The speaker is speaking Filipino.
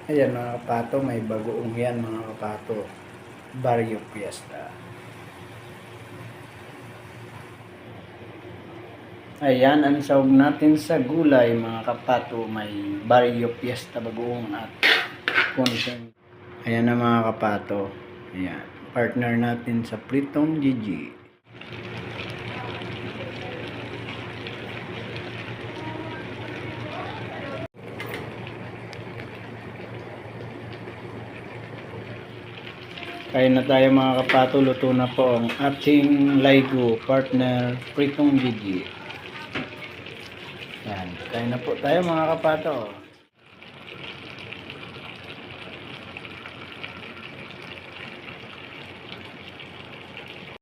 Ayan mga kapato, may bagoong yan mga kapato. Barrio Fiesta. Ayan, ang sahog natin sa gulay mga kapato. May Barrio Fiesta bagoong at content. Ayan na mga kapato. Ayan, partner natin sa Pritong Gigi. Kain na tayo mga kapato, luto na po ang ating Laigo partner Pritong Gigi. Yan, kain na po tayo mga kapato.